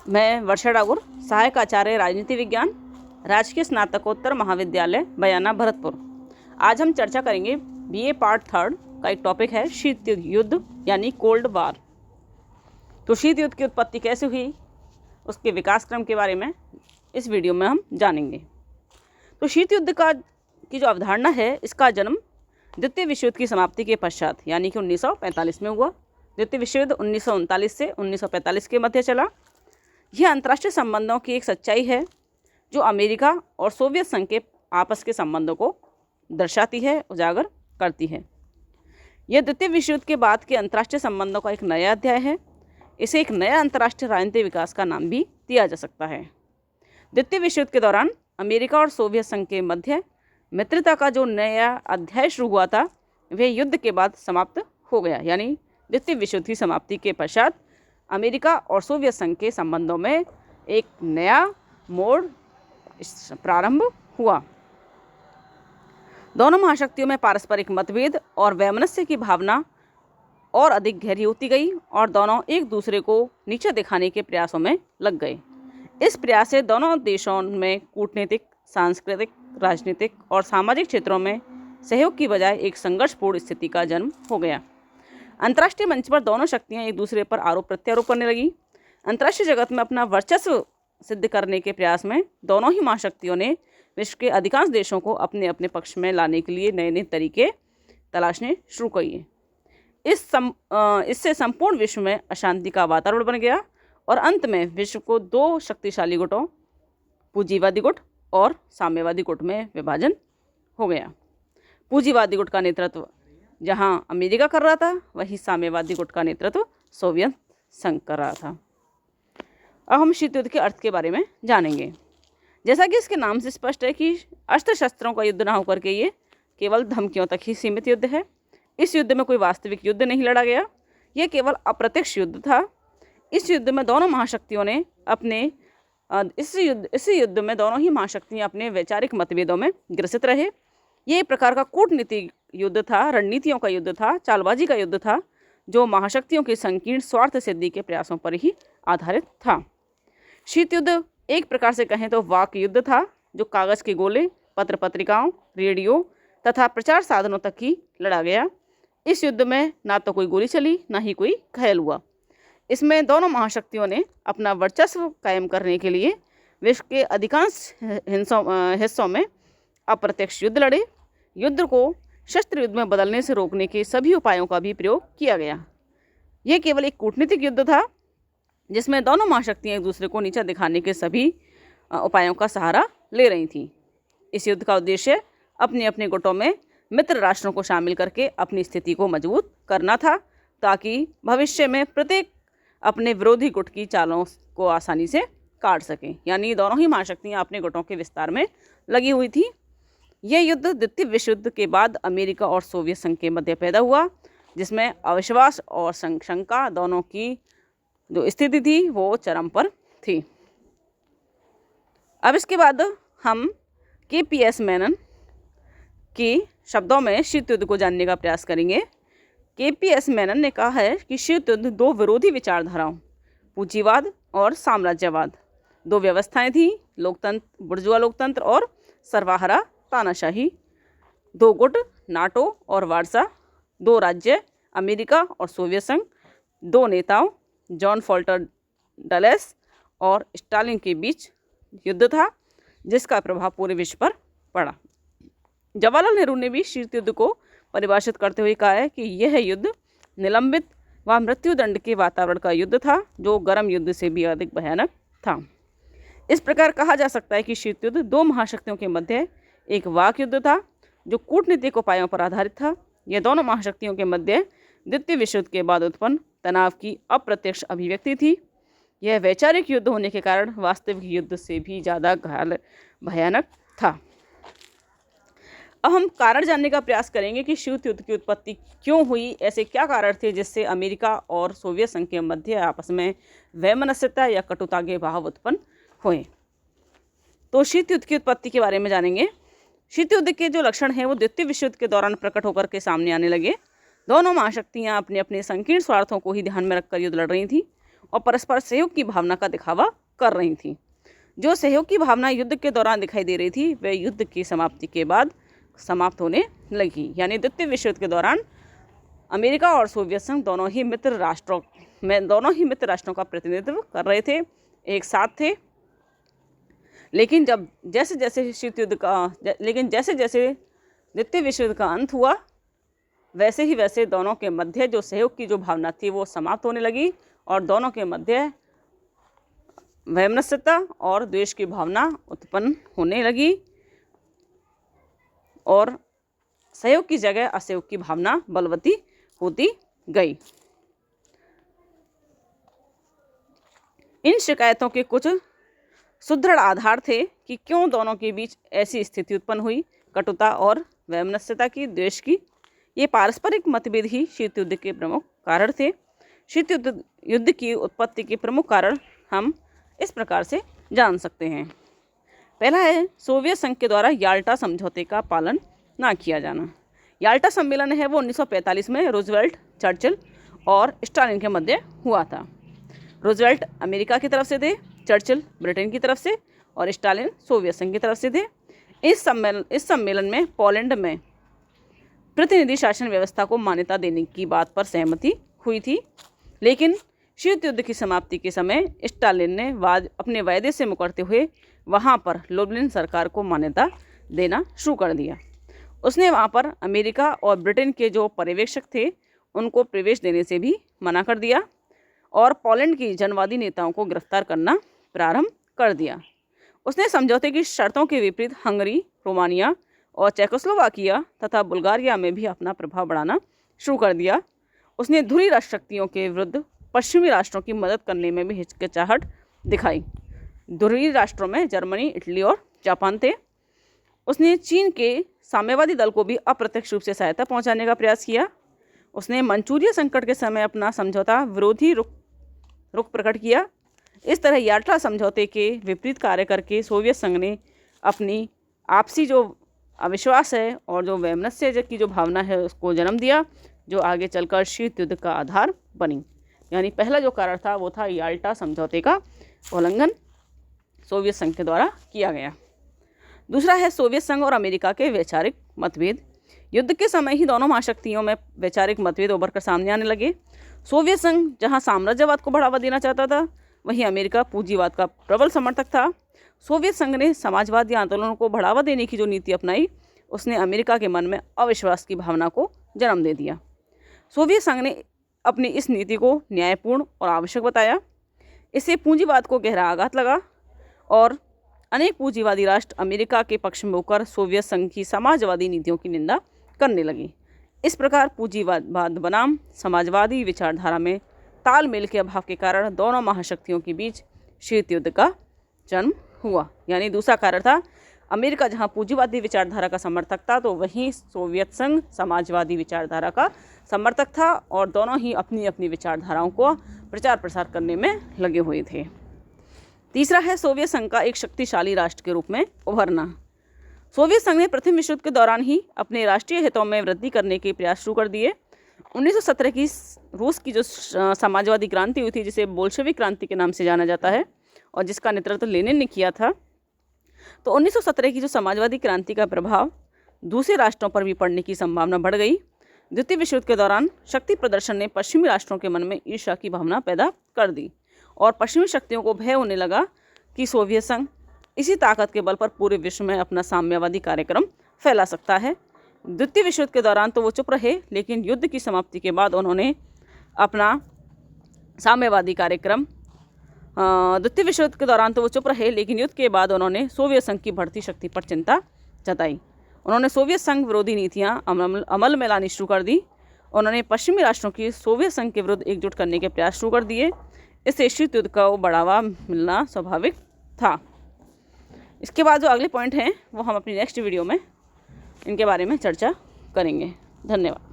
मैं वर्षा डागुर, सहायक आचार्य राजनीति विज्ञान, राजकीय स्नातकोत्तर महाविद्यालय बयाना भरतपुर। आज हम चर्चा करेंगे बीए पार्ट 3 का एक टॉपिक है शीत युद्ध यानी कोल्ड वार। तो शीत युद्ध की उत्पत्ति कैसे हुई, उसके विकास क्रम के बारे में इस वीडियो में हम जानेंगे। तो शीत युद्ध की जो अवधारणा है, इसका जन्म द्वितीय विश्व युद्ध की समाप्ति के पश्चात यानी कि 1945 में हुआ। द्वितीय विश्व युद्ध 1939 से 1945 के मध्य चला। यह अंतर्राष्ट्रीय संबंधों की एक सच्चाई है जो अमेरिका और सोवियत संघ के आपस के संबंधों को दर्शाती है, उजागर करती है। यह द्वितीय विश्व युद्ध के बाद के अंतर्राष्ट्रीय संबंधों का एक नया अध्याय है। इसे एक नया अंतर्राष्ट्रीय राजनीतिक विकास का नाम भी दिया जा सकता है। द्वितीय विश्व युद्ध के दौरान अमेरिका और सोवियत संघ के मध्य मित्रता का जो नया अध्याय शुरू हुआ था, वह युद्ध के बाद समाप्त हो गया। यानी द्वितीय विश्व युद्ध की समाप्ति के पश्चात अमेरिका और सोवियत संघ के संबंधों में एक नया मोड़ प्रारंभ हुआ। दोनों महाशक्तियों में पारस्परिक मतभेद और वैमनस्य की भावना और अधिक गहरी होती गई और दोनों एक दूसरे को नीचा दिखाने के प्रयासों में लग गए। इस प्रयास से दोनों देशों में कूटनीतिक, सांस्कृतिक, राजनीतिक और सामाजिक क्षेत्रों में सहयोग की बजाय एक संघर्षपूर्ण स्थिति का जन्म हो गया। अंतर्राष्ट्रीय मंच पर दोनों शक्तियां एक दूसरे पर आरोप प्रत्यारोप करने लगी। अंतर्राष्ट्रीय जगत में अपना वर्चस्व सिद्ध करने के प्रयास में दोनों ही महाशक्तियों ने विश्व के अधिकांश देशों को अपने अपने पक्ष में लाने के लिए नए नए तरीके तलाशने शुरू किए। इससे संपूर्ण विश्व में अशांति का वातावरण बन गया और अंत में विश्व को दो शक्तिशाली गुटों, पूंजीवादी गुट और साम्यवादी गुट में विभाजन हो गया। पूंजीवादी गुट का नेतृत्व जहां अमेरिका कर रहा था, वहीं साम्यवादी गुट का नेतृत्व सोवियत संघ कर रहा था। अब हम शीत युद्ध के अर्थ के बारे में जानेंगे। जैसा कि इसके नाम से स्पष्ट है कि अस्त्र शस्त्रों का युद्ध ना होकर के ये केवल धमकियों तक ही सीमित युद्ध है। इस युद्ध में कोई वास्तविक युद्ध नहीं लड़ा गया, यह केवल अप्रत्यक्ष युद्ध था। इस युद्ध में दोनों महाशक्तियों ने इस युद्ध में दोनों ही महाशक्तियाँ अपने वैचारिक मतभेदों में ग्रसित रहे। ये एक प्रकार का कूटनीतिक युद्ध था, रणनीतियों का युद्ध था, चालबाजी का युद्ध था, जो महाशक्तियों की संकीर्ण स्वार्थ सिद्धि के प्रयासों पर ही आधारित था। शीत युद्ध एक प्रकार से कहें तो वाक युद्ध था, जो कागज के गोले, पत्र पत्रिकाओं, रेडियो तथा प्रचार साधनों तक ही लड़ा गया। इस युद्ध में ना तो कोई गोली चली, ना ही कोई घायल हुआ। इसमें दोनों महाशक्तियों ने अपना वर्चस्व कायम करने के लिए विश्व के अधिकांश हिस्सों में अप्रत्यक्ष युद्ध लड़े। युद्ध को शस्त्र युद्ध में बदलने से रोकने के सभी उपायों का भी प्रयोग किया गया। यह केवल एक कूटनीतिक युद्ध था जिसमें दोनों महाशक्तियां एक दूसरे को नीचा दिखाने के सभी उपायों का सहारा ले रही थीं। इस युद्ध का उद्देश्य अपने अपने गुटों में मित्र राष्ट्रों को शामिल करके अपनी स्थिति को मजबूत करना था, ताकि भविष्य में प्रत्येक अपने विरोधी गुट की चालों को आसानी से काट सकें। यानी दोनों ही महाशक्तियां अपने गुटों के विस्तार में लगी हुई थी। यह युद्ध द्वितीय विश्व युद्ध के बाद अमेरिका और सोवियत संघ के मध्य पैदा हुआ, जिसमें अविश्वास और शंका दोनों की जो स्थिति थी वो चरम पर थी। अब इसके बाद हम KPS मेनन की शब्दों में शीत युद्ध को जानने का प्रयास करेंगे। KPS मेनन ने कहा है कि शीत युद्ध दो विरोधी विचारधाराओं, पूंजीवाद और साम्राज्यवाद, दो व्यवस्थाएं थीं, लोकतंत्र, बुर्जुआ लोकतंत्र और सर्वहारा तानाशाही, दो गुट, नाटो और वारसा, दो राज्य, अमेरिका और सोवियत संघ, दो नेताओं, जॉन फोल्टर डलेस और स्टालिन के बीच युद्ध था, जिसका प्रभाव पूरे विश्व पर पड़ा। जवाहरलाल नेहरू ने भी शीत युद्ध को परिभाषित करते हुए कहा है कि यह युद्ध निलंबित व मृत्युदंड के वातावरण का युद्ध था, जो गर्म युद्ध से भी अधिक भयानक था। इस प्रकार कहा जा सकता है कि शीत युद्ध दो महाशक्तियों के मध्य एक वाक युद्ध था, जो कूटनीतिक उपायों पर आधारित था। यह दोनों महाशक्तियों के मध्य द्वितीय विश्व युद्ध के बाद उत्पन्न तनाव की अप्रत्यक्ष अभिव्यक्ति थी। यह वैचारिक युद्ध होने के कारण वास्तविक युद्ध से भी ज़्यादा भयानक था। अब हम कारण जानने का प्रयास करेंगे कि शीत युद्ध की उत्पत्ति क्यों हुई, ऐसे क्या कारण थे जिससे अमेरिका और सोवियत संघ के मध्य आपस में वैमनस्यता या कटुता के भाव उत्पन्न हुए। तो शीत युद्ध की उत्पत्ति के बारे में जानेंगे। शीत युद्ध के जो लक्षण हैं वो द्वितीय विश्व युद्ध के दौरान प्रकट होकर के सामने आने लगे। दोनों महाशक्तियाँ अपने अपने संकीर्ण स्वार्थों को ही ध्यान में रखकर युद्ध लड़ रही थी और परस्पर सहयोग की भावना का दिखावा कर रही थीं। जो सहयोग की भावना युद्ध के दौरान दिखाई दे रही थी वह युद्ध की समाप्ति के बाद समाप्त होने लगी। यानी द्वितीय विश्व युद्ध के दौरान अमेरिका और सोवियत संघ दोनों ही मित्र राष्ट्रों का प्रतिनिधित्व कर रहे थे, एक साथ थे। लेकिन जैसे जैसे द्वितीय विश्व युद्ध का अंत हुआ वैसे दोनों के मध्य जो सहयोग की जो भावना थी वो समाप्त होने लगी और दोनों के मध्य वैमनस्यता और द्वेष की भावना उत्पन्न होने लगी और सहयोग की जगह असहयोग की भावना बलवती होती गई। इन शिकायतों के कुछ सुदृढ़ आधार थे कि क्यों दोनों के बीच ऐसी स्थिति उत्पन्न हुई, कटुता और वैमनस्यता की, द्वेष की। ये पारस्परिक मतभेद ही शीत युद्ध के प्रमुख कारण थे। शीत युद्ध की उत्पत्ति के प्रमुख कारण हम इस प्रकार से जान सकते हैं। पहला है सोवियत संघ के द्वारा याल्टा समझौते का पालन ना किया जाना। याल्टा सम्मेलन है वो 1945 में रूजवेल्ट, चर्चिल और स्टालिन के मध्य हुआ था। रूजवेल्ट अमेरिका की तरफ से थे, चर्चिल ब्रिटेन की तरफ से और स्टालिन सोवियत संघ की तरफ से थे। इस सम्मेलन में पोलैंड में प्रतिनिधि शासन व्यवस्था को मान्यता देने की बात पर सहमति हुई थी। लेकिन शीत युद्ध की समाप्ति के समय स्टालिन ने अपने वायदे से मुकरते हुए वहाँ पर लुब्लिन सरकार को मान्यता देना शुरू कर दिया। उसने वहाँ पर अमेरिका और ब्रिटेन के जो पर्यवेक्षक थे उनको प्रवेश देने से भी मना कर दिया और पोलैंड की जनवादी नेताओं को गिरफ्तार करना प्रारंभ कर दिया। उसने समझौते की शर्तों के विपरीत हंगरी, रोमानिया और चेकोस्लोवाकिया तथा बुल्गारिया में भी अपना प्रभाव बढ़ाना शुरू कर दिया। उसने धुरी राष्ट्र शक्तियों के विरुद्ध पश्चिमी राष्ट्रों की मदद करने में भी हिचकिचाहट दिखाई। ध्रुवीय राष्ट्रों में जर्मनी, इटली और जापान थे। उसने चीन के साम्यवादी दल को भी अप्रत्यक्ष रूप से सहायता पहुंचाने का प्रयास किया। उसने मंचूरिया संकट के समय अपना समझौता विरोधी रुख प्रकट किया। इस तरह याल्टा समझौते के विपरीत कार्य करके सोवियत संघ ने अपनी आपसी जो अविश्वास है और जो वैमनस्य की जो भावना है उसको जन्म दिया, जो आगे चलकर शीत युद्ध का आधार बनी। यानी पहला जो कारण था वो था याल्टा समझौते का उल्लंघन सोवियत संघ के द्वारा किया गया। दूसरा है सोवियत संघ और अमेरिका के वैचारिक मतभेद। युद्ध के समय ही दोनों महाशक्तियों में वैचारिक मतभेद उभर कर सामने आने लगे। सोवियत संघ जहां साम्राज्यवाद को बढ़ावा देना चाहता था, वहीं अमेरिका पूंजीवाद का प्रबल समर्थक था। सोवियत संघ ने समाजवादी आंदोलनों को बढ़ावा देने की जो नीति अपनाई, उसने अमेरिका के मन में अविश्वास की भावना को जन्म दे दिया। सोवियत संघ ने अपनी इस नीति को न्यायपूर्ण और आवश्यक बताया। इससे पूंजीवाद को गहरा आघात लगा और अनेक पूंजीवादी राष्ट्र अमेरिका के पक्ष में होकर सोवियत संघ की समाजवादी नीतियों की निंदा करने लगी। इस प्रकार पूंजीवाद बनाम समाजवादी विचारधारा में तालमेल के अभाव के कारण दोनों महाशक्तियों के बीच शीत युद्ध का जन्म हुआ। यानी दूसरा कारण था अमेरिका जहां पूंजीवादी विचारधारा का समर्थक था, तो वहीं सोवियत संघ समाजवादी विचारधारा का समर्थक था और दोनों ही अपनी अपनी विचारधाराओं को प्रचार प्रसार करने में लगे हुए थे। तीसरा है सोवियत संघ का एक शक्तिशाली राष्ट्र के रूप में उभरना। सोवियत संघ ने प्रथम विश्व युद्ध के दौरान ही अपने राष्ट्रीय हितों में वृद्धि करने के प्रयास शुरू कर दिए। 1917 की रूस की जो समाजवादी क्रांति हुई थी, जिसे बोल्शेविक क्रांति के नाम से जाना जाता है और जिसका नेतृत्व लेनिन ने किया था, तो 1917 की जो समाजवादी क्रांति का प्रभाव दूसरे राष्ट्रों पर भी पड़ने की संभावना बढ़ गई। द्वितीय विश्व युद्ध के दौरान शक्ति प्रदर्शन ने पश्चिमी राष्ट्रों के मन में ईर्ष्या की भावना पैदा कर दी और पश्चिमी शक्तियों को भय होने लगा कि सोवियत संघ इसी ताकत के बल पर पूरे विश्व में अपना साम्यवादी कार्यक्रम फैला सकता है। द्वितीय विश्व युद्ध के दौरान तो वो चुप रहे, लेकिन युद्ध की समाप्ति के बाद उन्होंने अपना साम्यवादी कार्यक्रम द्वितीय विश्व युद्ध के दौरान तो वो चुप रहे, लेकिन युद्ध के बाद उन्होंने सोवियत संघ की बढ़ती शक्ति पर चिंता जताई। उन्होंने सोवियत संघ विरोधी नीतियां अमल में लानी शुरू कर दी। उन्होंने पश्चिमी राष्ट्रों की सोवियत संघ के विरुद्ध एकजुट करने के प्रयास शुरू कर दिए। इससे शीत युद्ध का बढ़ावा मिलना स्वाभाविक था। इसके बाद जो अगले पॉइंट हैं वो हम अपनी नेक्स्ट वीडियो में इनके बारे में चर्चा करेंगे। धन्यवाद।